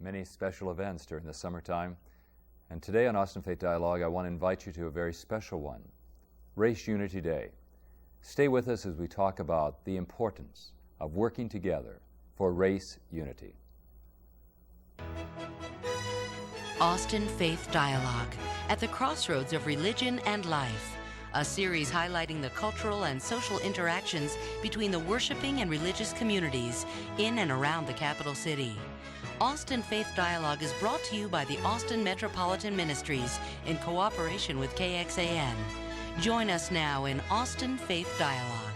many special events during the summertime. And today on Austin Faith Dialogue, I want to invite you to a very special one, Race Unity Day. Stay with us as we talk about the importance of working together for race unity. Austin Faith Dialogue, at the crossroads of religion and life. A series highlighting the cultural and social interactions between the worshiping and religious communities in and around the capital city. Austin Faith Dialogue is brought to you by the Austin Metropolitan Ministries in cooperation with KXAN. Join us now in Austin Faith Dialogue.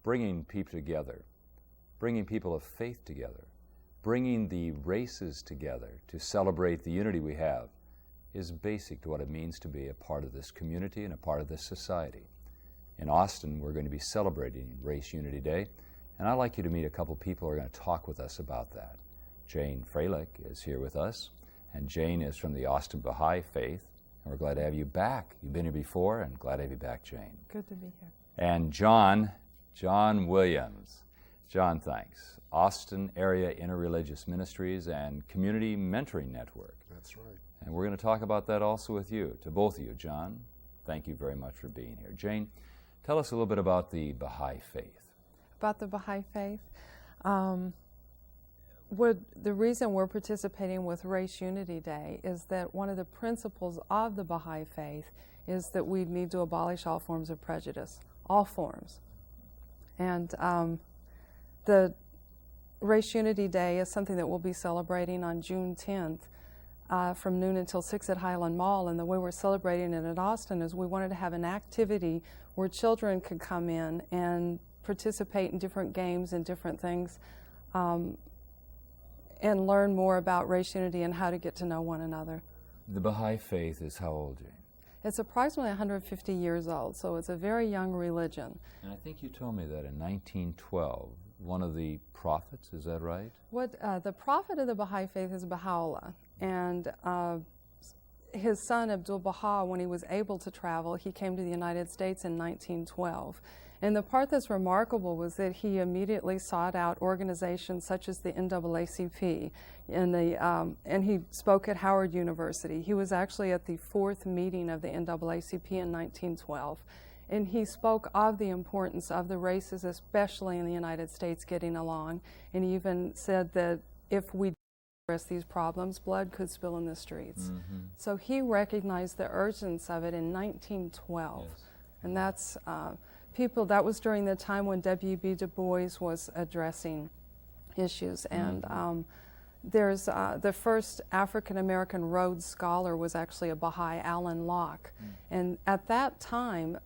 Bringing people together, bringing people of faith together, bringing the races together to celebrate the unity we have is basic to what it means to be a part of this community and a part of this society. In Austin, we're going to be celebrating Race Unity Day, and I'd like you to meet a couple people who are going to talk with us about that. Jane Freilich is here with us, and Jane is from the Austin Baha'i Faith, and we're glad to have you back. You've been here before, and glad to have you back, Jane. Good to be here. And John Williams. John, thanks. Austin Area Interreligious Ministries and Community Mentoring Network. That's right. And we're going to talk about that also with you. To both of you, John, thank you very much for being here. Jane, tell us a little bit about the Baha'i Faith. About the Baha'i Faith? The reason we're participating with Race Unity Day is that one of the principles of the Baha'i Faith is that we need to abolish all forms of prejudice, all forms. And the Race Unity Day is something that we'll be celebrating on June 10th from noon until 6 at Highland Mall. And the way we're celebrating it at Austin is we wanted to have an activity where children could come in and participate in different games and different things and learn more about race unity and how to get to know one another. The Baha'i Faith is how old, Jane? It's approximately 150 years old, so it's a very young religion. And I think you told me that in 1912, one of the prophets, is that right? The prophet of the Baha'i Faith is Baha'u'llah, and his son Abdu'l-Baha, when he was able to travel, he came to the United States in 1912. And the part that's remarkable was that he immediately sought out organizations such as the NAACP, and he spoke at Howard University. He was actually at the 4th meeting of the NAACP in 1912. And he spoke of the importance of the races, especially in the United States, getting along. And he even said that if we address these problems, blood could spill in the streets. Mm-hmm. So he recognized the urgency of it in 1912. Yes. And that's that was during the time when W.B. Du Bois was addressing issues. Mm-hmm. And there's the first African-American Rhodes Scholar was actually a Baha'i, Alan Locke. And at that time,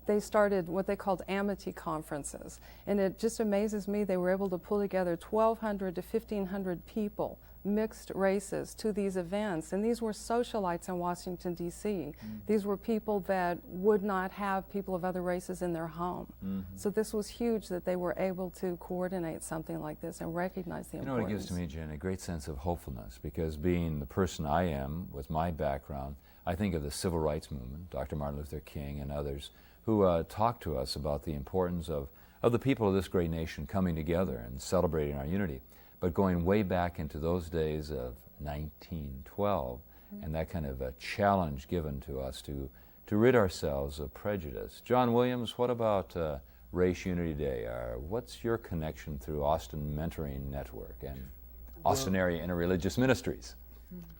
they started what they called amity conferences. And it just amazes me they were able to pull together 1,200 to 1,500 people, mixed races, to these events. And these were socialites in Washington, D.C. These were people that would not have people of other races in their home. So this was huge that they were able to coordinate something like this and recognize the importance. You know what it gives to me, Jen? A great sense of hopefulness, because being the person I am with my background, I think of the civil rights movement, Dr. Martin Luther King and others, who talked to us about the importance of the people of this great nation coming together and celebrating our unity. But going way back into those days of 1912, and that kind of a challenge given to us to rid ourselves of prejudice. John Williams, what about Race Unity Day? What's your connection through Austin Mentoring Network and Austin Area Interreligious Ministries?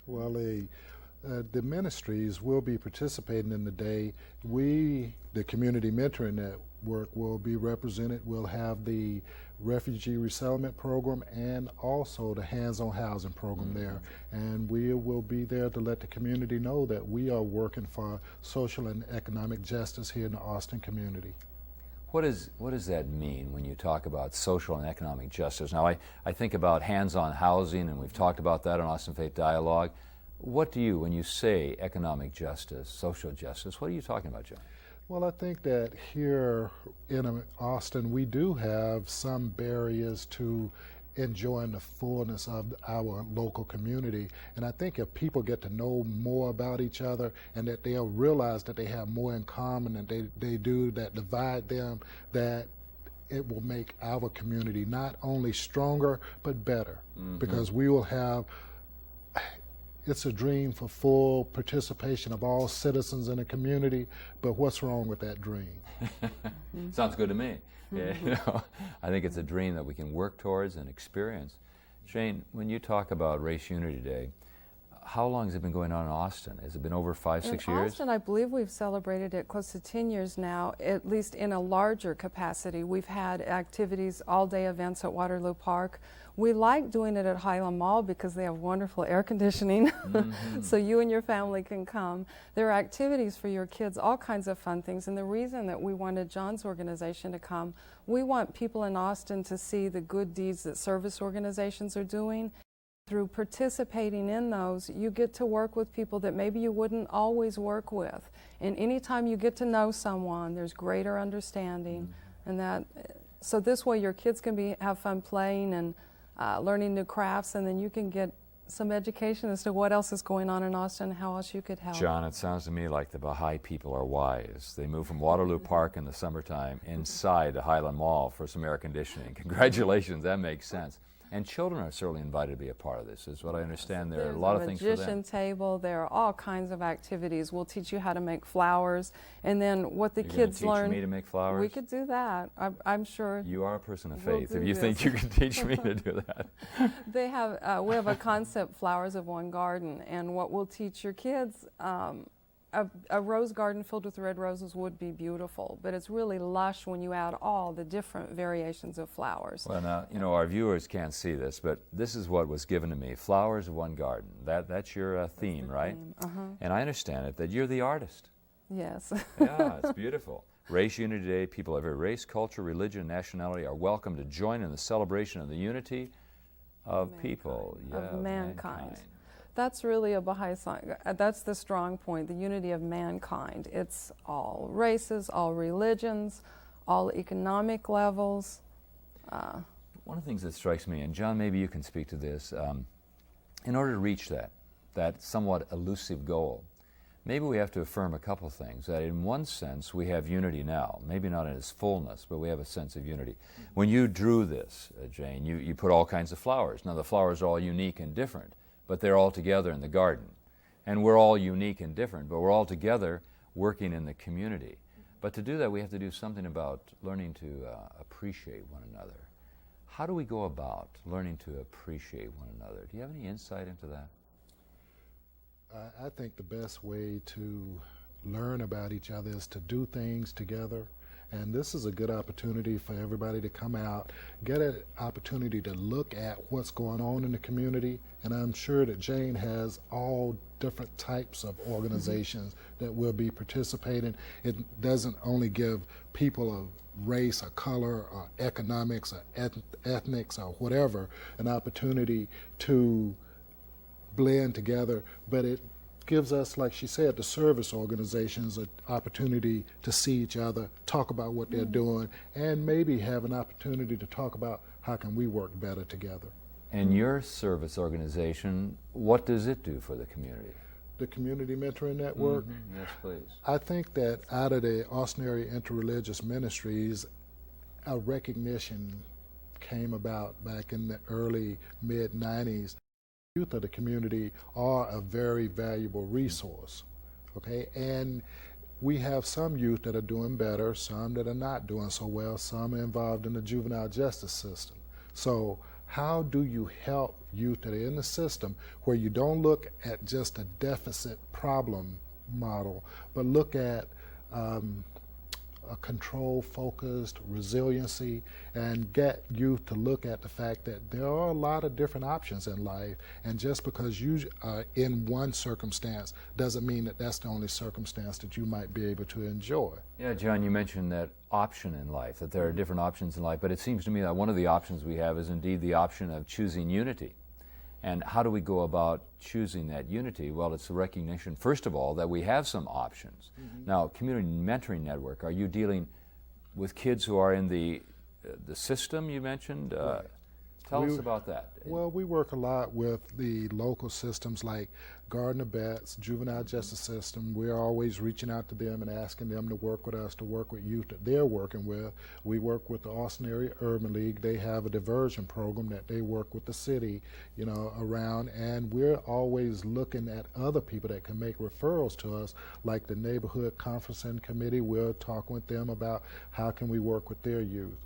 Well, the ministries will be participating in the day. We, the Community Mentoring Network, will be represented. We'll have the Refugee Resettlement Program and also the Hands-on Housing Program there. And we will be there to let the community know that we are working for social and economic justice here in the Austin community. What does that mean when you talk about social and economic justice? Now, I think about hands-on housing, and we've talked about that on Austin Faith Dialogue. What do you, when you say economic justice, social justice, what are you talking about, John? Well, I think that here in Austin, we do have some barriers to enjoying the fullness of our local community. And I think if people get to know more about each other and that they'll realize that they have more in common than they do that divide them, that it will make our community not only stronger, but better. Because we will have, it's a dream for full participation of all citizens in the community, but what's wrong with that dream? Sounds good to me. Yeah, you know, I think it's a dream that we can work towards and experience. Jane, when you talk about Race Unity Day, how long has it been going on in Austin? Has it been over 5, 6 In years? Austin, I believe we've celebrated it close to 10 years now, at least in a larger capacity. We've had activities, all-day events at Waterloo Park. We like doing it at Highland Mall because they have wonderful air conditioning, so you and your family can come. There are activities for your kids, all kinds of fun things, and the reason that we wanted John's organization to come, we want people in Austin to see the good deeds that service organizations are doing. Through participating in those, you get to work with people that maybe you wouldn't always work with. And anytime you get to know someone, there's greater understanding. And that, so this way your kids can have fun playing and learning new crafts, and then you can get some education as to what else is going on in Austin and how else you could help. John, it sounds to me like the Baha'i people are wise. They move from Waterloo Park in the summertime inside the Highland Mall for some air conditioning. Congratulations, that makes sense. And children are certainly invited to be a part of this, is what I understand. There are a lot of things for them. There's a magician table, there are all kinds of activities. We'll teach you how to make flowers, and then what the kids learn. You're going to teach me to make flowers? We could do that, I'm sure. You are a person of We'll faith, do if you this. think you can teach me to do that. They have, we have a concept, Flowers of One Garden, and what we'll teach your kids, a rose garden filled with red roses would be beautiful, but it's really lush when you add all the different variations of flowers. Well, now, you know, our viewers can't see this, but this is what was given to me, Flowers of One Garden. That's your theme, right? And I understand it, that you're the artist. Yes. Yeah, it's beautiful. Race Unity Day, people of every race, culture, religion, and nationality are welcome to join in the celebration of the unity of people. Yeah, of mankind. That's really a Baha'i song. That's the strong point, the unity of mankind. It's all races, all religions, all economic levels. One of the things that strikes me, and John, maybe you can speak to this, in order to reach that somewhat elusive goal, maybe we have to affirm a couple things. That in one sense, we have unity now, maybe not in its fullness, but we have a sense of unity. When you drew this, Jane, you put all kinds of flowers. Now, the flowers are all unique and different, but they're all together in the garden. And we're all unique and different, but we're all together working in the community. But to do that, we have to do something about learning to appreciate one another. How do we go about learning to appreciate one another? Do you have any insight into that? I think the best way to learn about each other is to do things together. And this is a good opportunity for everybody to come out, get an opportunity to look at what's going on in the community. And I'm sure that Jane has all different types of organizations that will be participating. It doesn't only give people of race or color or economics or ethnics or whatever an opportunity to blend together, but it gives us, like she said, the service organizations an opportunity to see each other, talk about what they're doing, and maybe have an opportunity to talk about how can we work better together. And your service organization, what does it do for the community? The Community Mentoring Network? Yes, please. I think that out of the Austin Area Interreligious Ministries, a recognition came about back in the early, mid-90s. Youth of the community are a very valuable resource, okay? And we have some youth that are doing better, some that are not doing so well, some are involved in the juvenile justice system. So how do you help youth that are in the system where you don't look at just a deficit problem model, but look at a control-focused resiliency, and get youth to look at the fact that there are a lot of different options in life, and just because you are in one circumstance doesn't mean that that's the only circumstance that you might be able to enjoy. Yeah, John, you mentioned that option in life, that there are different options in life, but it seems to me that one of the options we have is indeed the option of choosing unity. And how do we go about choosing that unity? Well, it's the recognition, first of all, that we have some options. Now, Community Mentoring Network, are you dealing with kids who are in the system you mentioned? Right. Tell us about that. Well, we work a lot with the local systems like Garden of Vets, Juvenile Justice System. We're always reaching out to them and asking them to work with us, to work with youth that they're working with. We work with the Austin Area Urban League. They have a diversion program that they work with the city, you know, around, and we're always looking at other people that can make referrals to us, like the Neighborhood Conferencing Committee. We're talking with them about how can we work with their youth.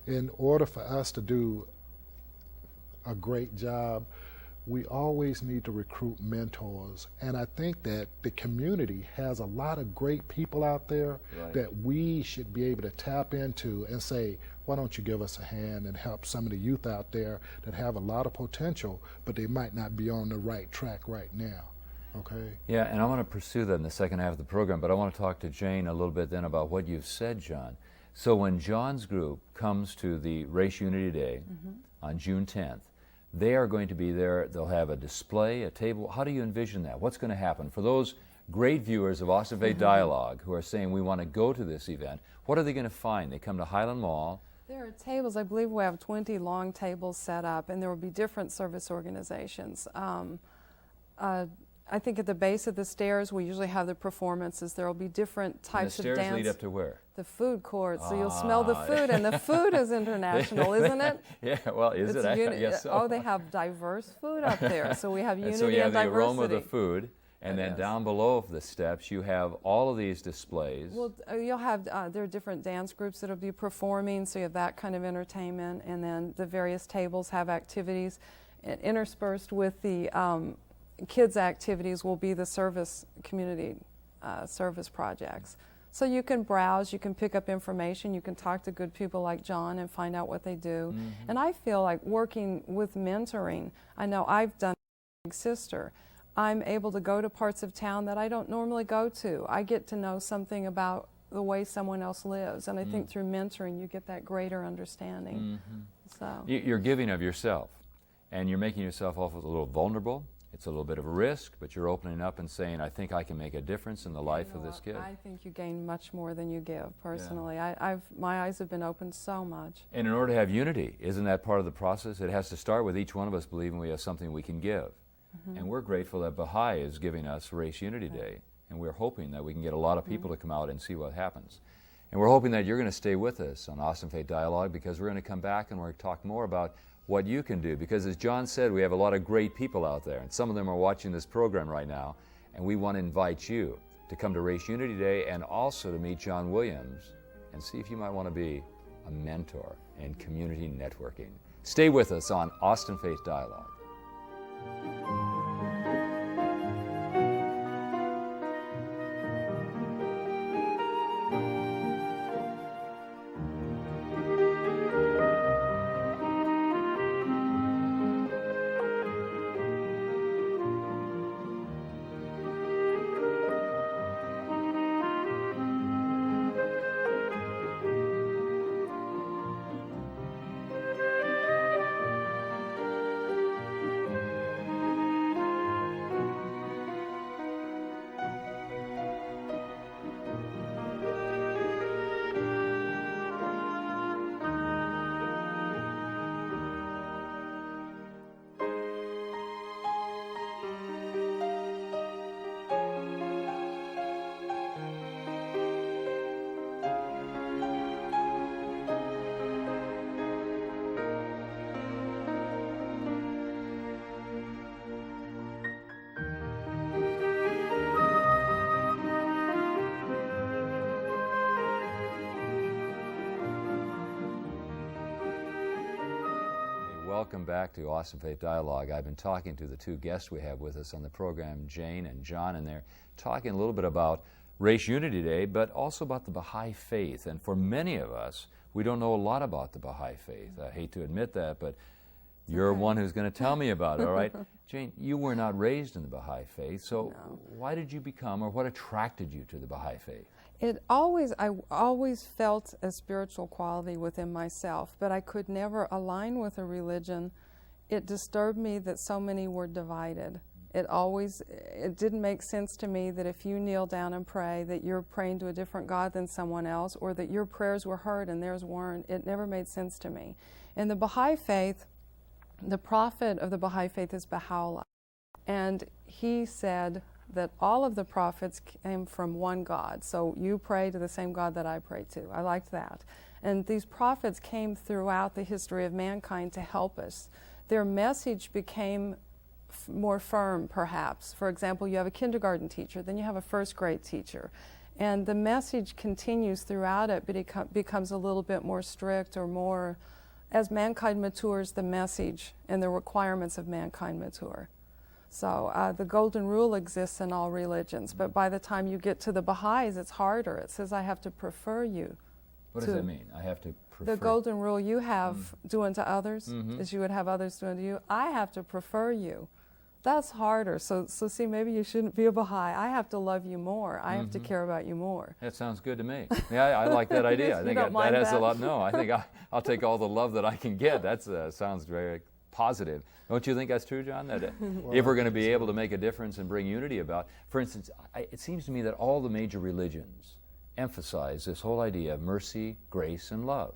In order for us to do a great job, we always need to recruit mentors. And I think that the community has a lot of great people out there that we should be able to tap into and say, why don't you give us a hand and help some of the youth out there that have a lot of potential, but they might not be on the right track right now. Okay? Yeah, and I want to pursue that in the second half of the program, but I want to talk to Jane a little bit then about what you've said, John. So when John's group comes to the Race Unity Day on June 10th, they are going to be there. They'll have a display, a table. How do you envision that? What's going to happen? For those great viewers of Austin Faith Dialogue who are saying we want to go to this event, what are they going to find? They come to Highland Mall. There are tables. I believe we have 20 long tables set up, and there will be different service organizations. I think at the base of the stairs, we usually have the performances. There will be different types of dance. And the stairs lead up to where? The food court. So you'll smell the food, and the food is international, isn't it? Yeah, well, is it? I guess so. Oh, they have diverse food up there. So we have unity and so you have diversity. the aroma of the food, and then down below the steps, you have all of these displays. Well, you'll have, there are different dance groups that will be performing, so you have that kind of entertainment, and then the various tables have activities. And interspersed with the kids' activities will be the community service projects. So you can browse, you can pick up information, you can talk to good people like John and find out what they do. And I feel like working with mentoring, I know I've done Big Sister. I'm able to go to parts of town that I don't normally go to. I get to know something about the way someone else lives, and I think through mentoring you get that greater understanding. So You're giving of yourself, and you're making yourself also a little vulnerable. It's a little bit of a risk, but you're opening up and saying, I think I can make a difference in the life of this kid. I think you gain much more than you give, personally. My eyes have been opened so much. And in order to have unity, isn't that part of the process? It has to start with each one of us believing we have something we can give. And we're grateful that Baha'i is giving us Race Unity Day, and we're hoping that we can get a lot of people to come out and see what happens. And we're hoping that you're going to stay with us on Austin Faith Dialogue, because we're going to come back and we're going to talk more about what you can do, because as John said, we have a lot of great people out there, and some of them are watching this program right now, and we want to invite you to come to Race Unity Day and also to meet John Williams and see if you might want to be a mentor in community networking. Stay with us on Austin Faith Dialogue. Welcome back to Austin Faith Dialogue. I've been talking to the two guests we have with us on the program, Jane and John, and they're talking a little bit about Race Unity Day, but also about the Baha'i faith. And for many of us, we don't know a lot about the Baha'i faith. I hate to admit that, but you're one who's going to tell me about it, all right? Jane, you were not raised in the Baha'i faith, so why did you become, or what attracted you to the Baha'i faith? I always felt a spiritual quality within myself, but I could never align with a religion. It disturbed me that so many were divided. It didn't make sense to me that if you kneel down and pray that you're praying to a different God than someone else, or that your prayers were heard and theirs weren't. It never made sense to me. In the Baha'i faith, The prophet of the Baha'i faith is Baha'u'llah, and he said that all of the prophets came from one God. So you pray to the same God that I pray to. I liked that. And these prophets came throughout the history of mankind to help us. Their message became more firm, perhaps. For example, you have a kindergarten teacher, then you have a first grade teacher. And the message continues throughout it, but it becomes a little bit more strict or more, as mankind matures, the message and the requirements of mankind mature. So the golden rule exists in all religions, but by the time you get to the Baha'is, it's harder. It says, I have to prefer you. What does that mean? I have to prefer? The golden rule you have do unto others as you would have others do unto you. I have to prefer you. That's harder. So see, maybe you shouldn't be a Baha'i. I have to love you more. I have to care about you more. That sounds good to me. Yeah, I like that idea. I think that has a lot. No, I think I'll take all the love that I can get. That sounds very positive. Don't you think that's true, John? That if we're going to be able to make a difference and bring unity about, for instance, it seems to me that all the major religions emphasize this whole idea of mercy, grace, and love.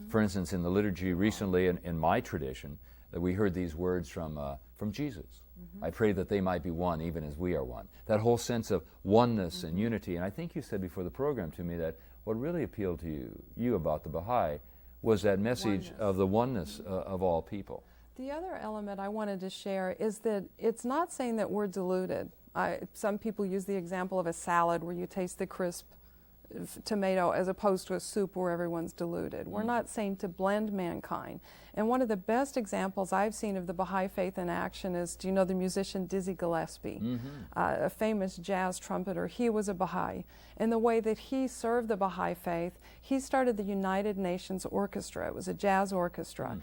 For instance, in the liturgy recently, in my tradition, that we heard these words from Jesus. I pray that they might be one, even as we are one. That whole sense of oneness and unity. And I think you said before the program to me that what really appealed to you about the Baha'i was that message of the oneness of all people. The other element I wanted to share is that it's not saying that we're diluted. Some people use the example of a salad where you taste the crisp tomato as opposed to a soup where everyone's diluted. We're not saying to blend mankind. And one of the best examples I've seen of the Baha'i faith in action is, do you know the musician Dizzy Gillespie? A famous jazz trumpeter. He was a Baha'i. And the way that he served the Baha'i faith, he started the United Nations Orchestra. It was a jazz orchestra.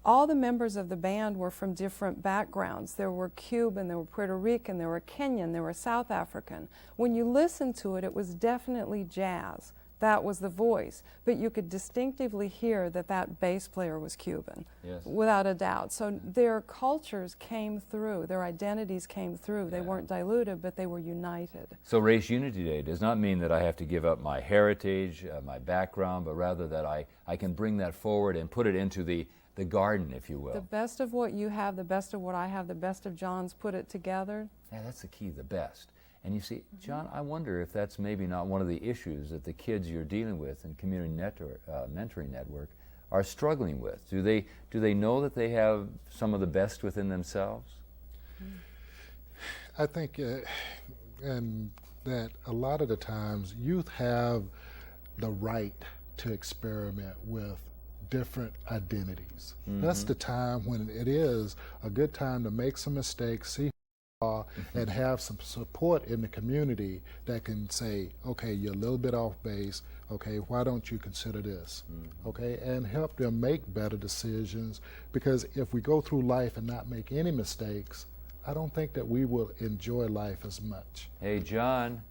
All the members of the band were from different backgrounds. There were Cuban, there were Puerto Rican, there were Kenyan, there were South African. When you listened to it, it was definitely jazz. That was the voice. But you could distinctively hear that that bass player was Cuban, without a doubt. So their cultures came through, their identities came through. They weren't diluted, but they were united. So Race Unity Day does not mean that I have to give up my heritage, my background, but rather that I can bring that forward and put it into the garden, if you will. The best of what you have, the best of what I have, the best of John's, put it together. Yeah, that's the key, the best. And you see, John, I wonder if that's maybe not one of the issues that the kids you're dealing with in Community Mentoring Network are struggling with. Do they know that they have some of the best within themselves? I think and that a lot of the times youth have the right to experiment with different identities. That's the time when it is a good time to make some mistakes, see who you are, and have some support in the community that can say, okay, you're a little bit off base, okay, why don't you consider this? Okay, and help them make better decisions, because if we go through life and not make any mistakes, I don't think that we will enjoy life as much. Hey, John,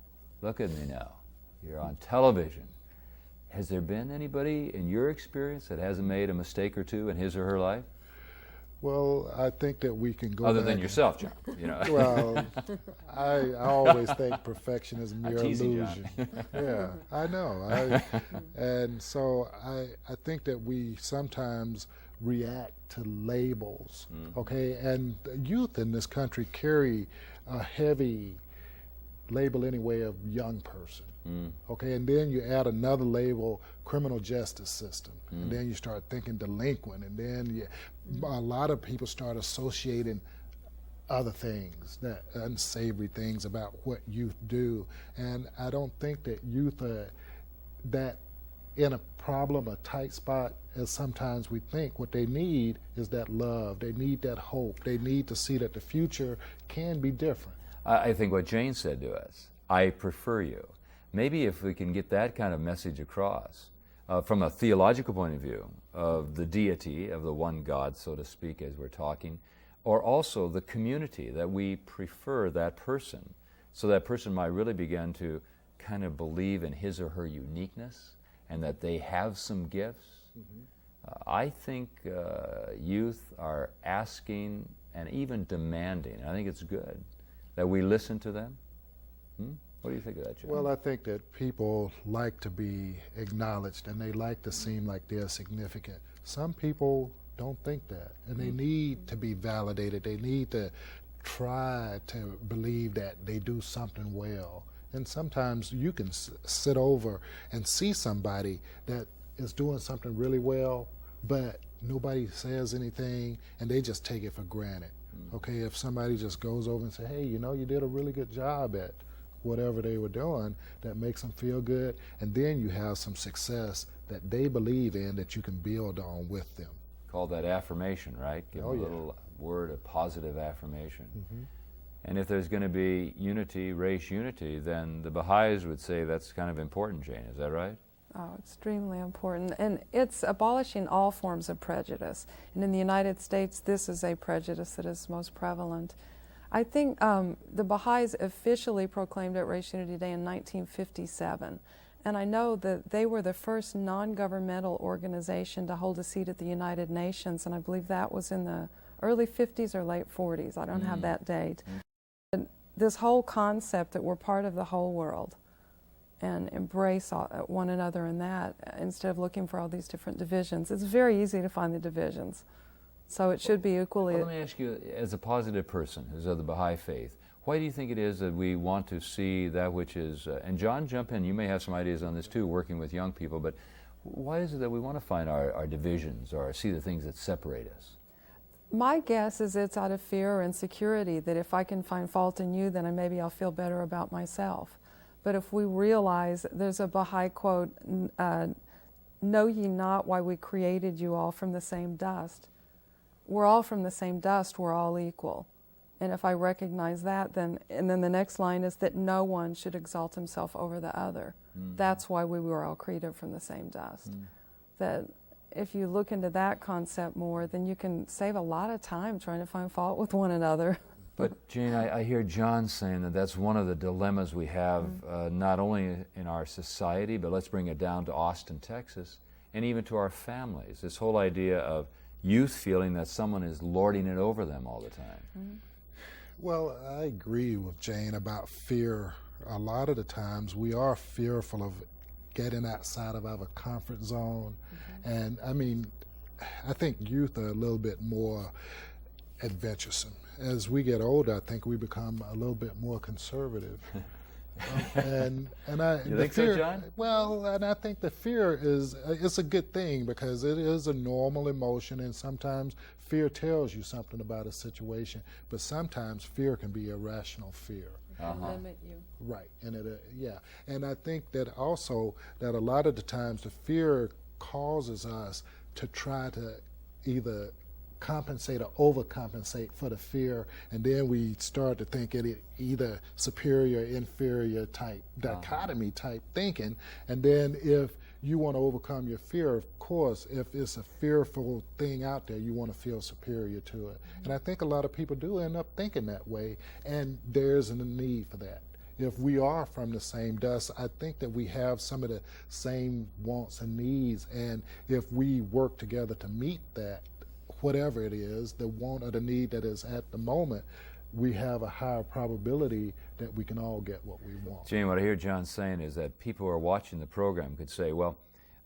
look at me now. You're on television. Has there been anybody in your experience that hasn't made a mistake or two in his or her life? Well, I think that we can go Other back than yourself, John. You know. Well, I always think perfection is a mere teasing, illusion. Yeah, I know. And so I think that we sometimes react to labels, okay? And youth in this country carry a heavy label anyway of young person. Okay, and then you add another label, criminal justice system, and then you start thinking delinquent, and then a lot of people start associating other things, that unsavory things about what youth do. And I don't think that youth are that in a problem, a tight spot, as sometimes we think. What they need is that love. They need that hope. They need to see that the future can be different. I think what Jane said to us, I prefer you. Maybe if we can get that kind of message across from a theological point of view of the deity, of the one God, so to speak, as we're talking, or also the community, that we prefer that person, so that person might really begin to kind of believe in his or her uniqueness and that they have some gifts. I think youth are asking and even demanding, and I think it's good, that we listen to them. What do you think of that, John? Well, I think that people like to be acknowledged and they like to seem like they're significant. Some people don't think that. And they need to be validated. They need to try to believe that they do something well. And sometimes you can sit over and see somebody that is doing something really well, but nobody says anything and they just take it for granted. Okay, if somebody just goes over and say, hey, you know, you did a really good job at whatever they were doing, that makes them feel good, and then you have some success that they believe in that you can build on with them. Call that affirmation, right? Give them a little word of positive affirmation. And if there's going to be unity, race unity, then the Baha'is would say that's kind of important, Jane. Is that right? Oh, extremely important. And it's abolishing all forms of prejudice. And in the United States, this is a prejudice that is most prevalent. I think the Baha'is officially proclaimed it Race Unity Day in 1957. And I know that they were the first non-governmental organization to hold a seat at the United Nations, and I believe that was in the early 50s or late 40s. I don't have that date. And this whole concept that we're part of the whole world and embrace one another in that instead of looking for all these different divisions. It's very easy to find the divisions. So it should be equally... Well, let me ask you, as a positive person who's of the Baha'i faith, why do you think it is that we want to see that which is, and John, jump in, you may have some ideas on this too, working with young people, but why is it that we want to find our divisions or see the things that separate us? My guess is it's out of fear or insecurity, that if I can find fault in you, then maybe I'll feel better about myself. But if we realize, there's a Baha'i quote, know ye not why we created you all from the same dust. We're all from the same dust, we're all equal. And if I recognize that, then the next line is that no one should exalt himself over the other. That's why we were all created from the same dust. That if you look into that concept more, then you can save a lot of time trying to find fault with one another. But Jane, I hear John saying that that's one of the dilemmas we have, not only in our society, but let's bring it down to Austin, Texas, and even to our families. This whole idea of youth feeling that someone is lording it over them all the time. Well, I agree with Jane about fear. A lot of the times we are fearful of getting outside of our comfort zone. And I mean, I think youth are a little bit more adventuresome. As we get older, I think we become a little bit more conservative. And You think so, John? Well, and I think the fear is it's a good thing because it is a normal emotion, and sometimes fear tells you something about a situation, but sometimes fear can be irrational fear. Limit you. Right, and and I think that also that a lot of the times the fear causes us to try to either compensate or overcompensate for the fear, and then we start to think it either superior, inferior type dichotomy type thinking, and then if you want to overcome your fear, of course, if it's a fearful thing out there, you want to feel superior to it. And I think a lot of people do end up thinking that way, and there's a need for that. If we are from the same dust, I think that we have some of the same wants and needs, and if we work together to meet that, whatever it is, the want or the need that is at the moment, we have a higher probability that we can all get what we want. Jane, what I hear John saying is that people who are watching the program could say, well,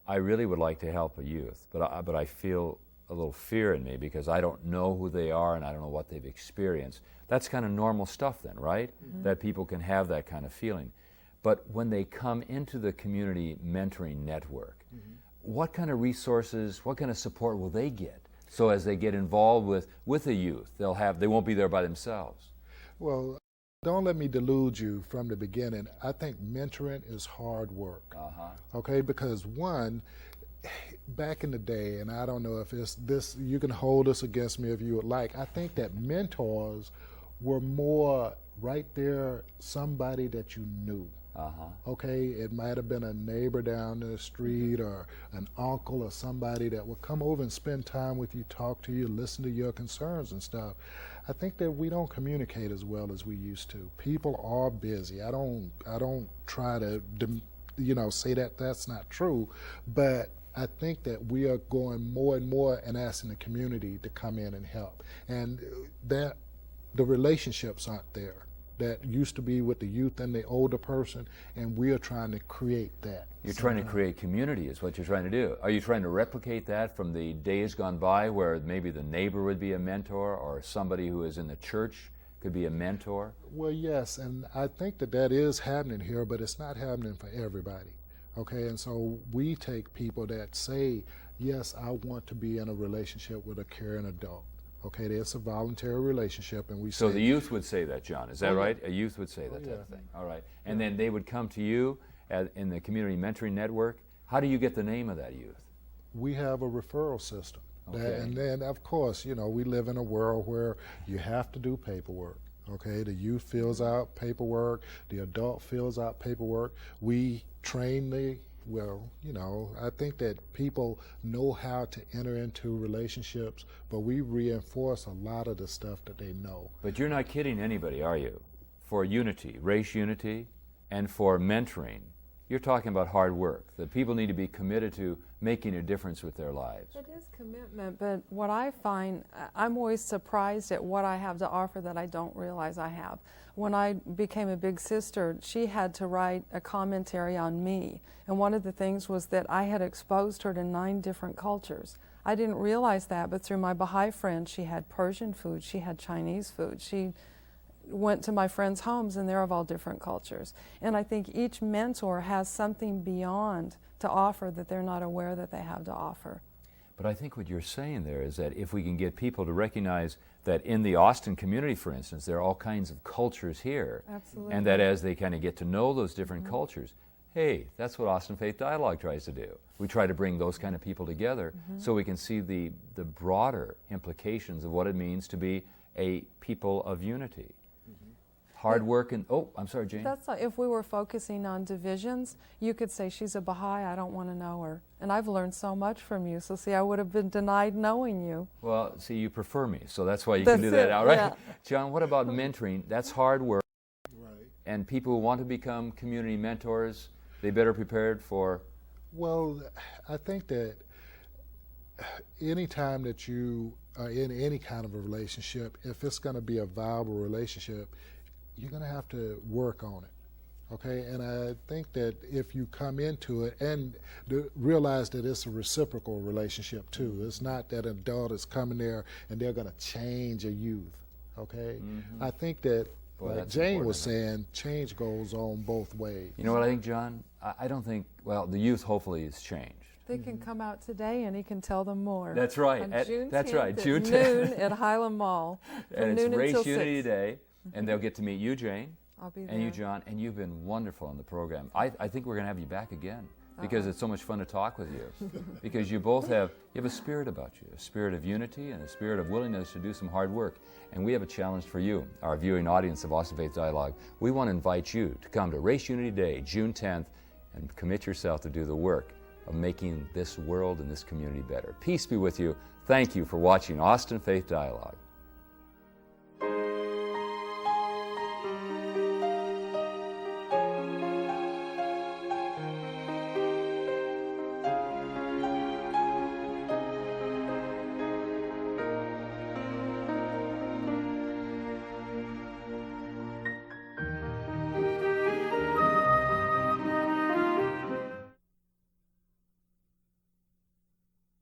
I really would like to help a youth, but I feel a little fear in me because I don't know who they are and I don't know what they've experienced. That's kind of normal stuff then, right? That people can have that kind of feeling. But when they come into the community mentoring network, what kind of resources, what kind of support will they get? So as they get involved with the youth, they won't be there by themselves. Well, don't let me delude you from the beginning. I think mentoring is hard work. Okay, because one, back in the day, and I don't know if it's this, you can hold this against me if you would like, I think that mentors were more right there, somebody that you knew. Okay, it might have been a neighbor down the street or an uncle or somebody that would come over and spend time with you, talk to you, listen to your concerns and stuff. I think that we don't communicate as well as we used to. People are busy. I don't try to say that that's not true, but I think that we are going more and more and asking the community to come in and help, and that the relationships aren't there. that used to be with the youth and the older person, and we are trying to create that. You're trying to create community is what you're trying to do. Are you trying to replicate that from the days gone by where maybe the neighbor would be a mentor or somebody who is in the church could be a mentor? Well, yes, and I think that that is happening here, but it's not happening for everybody. Okay, and so we take people that say, yes, I want to be in a relationship with a caring adult. Okay, it's a voluntary relationship, and we So say, the youth would say that, John, is that Oh, yeah. right? A youth would say that type yeah. of thing. All right. And then they would come to you in the Community Mentoring Network. How do you get the name of that youth? we have a referral system. Okay. And then, of course, you know, we live in a world where you have to do paperwork. Okay, the youth fills out paperwork, the adult fills out paperwork. We train well, you know, I think that people know how to enter into relationships, but we reinforce a lot of the stuff that they know. But you're not kidding anybody, are you? For unity, race unity, and for mentoring, you're talking about hard work, that people need to be committed to making a difference with their lives. It is commitment, but what I find, I'm always surprised at what I have to offer that I don't realize I have. When I became a big sister, she had to write a commentary on me, and one of the things was that I had exposed her to 9 different cultures. I didn't realize that, but through my Baha'i friends, she had Persian food, she had Chinese food, she went to my friends' homes, and they're of all different cultures. And I think each mentor has something beyond to offer that they're not aware that they have to offer. But I think what you're saying there is that if we can get people to recognize that in the Austin community, for instance, there are all kinds of cultures here. Absolutely. And that as they kind of get to know those different cultures, hey, that's what Austin Faith Dialogue tries to do. We try to bring those kind of people together so we can see the broader implications of what it means to be a people of unity. Hard work and, oh, I'm sorry, Jane. That's like, if we were focusing on divisions, you could say, she's a Baha'i, I don't want to know her. And I've learned so much from you, so see, I would have been denied knowing you. Well, see, you prefer me, so that's why you That's can do that it, now, right? yeah. John, what about mentoring? That's hard work. Right. And people who want to become community mentors, they better prepared for. Well, I think that anytime that you are in any kind of a relationship, if it's going to be a viable relationship, you're going to have to work on it. Okay, and I think that if you come into it and realize that it's a reciprocal relationship too, it's not that an adult is coming there and they're going to change a youth. Okay, I think that, Boy, like that's Jane was important. saying, change goes on both ways. You know what I think, John? I don't think, well, the youth hopefully has changed. They can come out today and he can tell them more. That's right. On At- June that's 10th right, at June 10th. noon at Highland Mall. From And it's noon Race until Unity 6. Day, and they'll get to meet you, Jane, I'll be there. and you, John, and you've been wonderful on the program. I think we're going to have you back again because it's so much fun to talk with you. Because you both have a spirit about you, a spirit of unity and a spirit of willingness to do some hard work. And we have a challenge for you, our viewing audience of Austin Faith Dialogue. We want to invite you to come to Race Unity Day, June 10th, and commit yourself to do the work of making this world and this community better. Peace be with you. Thank you for watching Austin Faith Dialogue.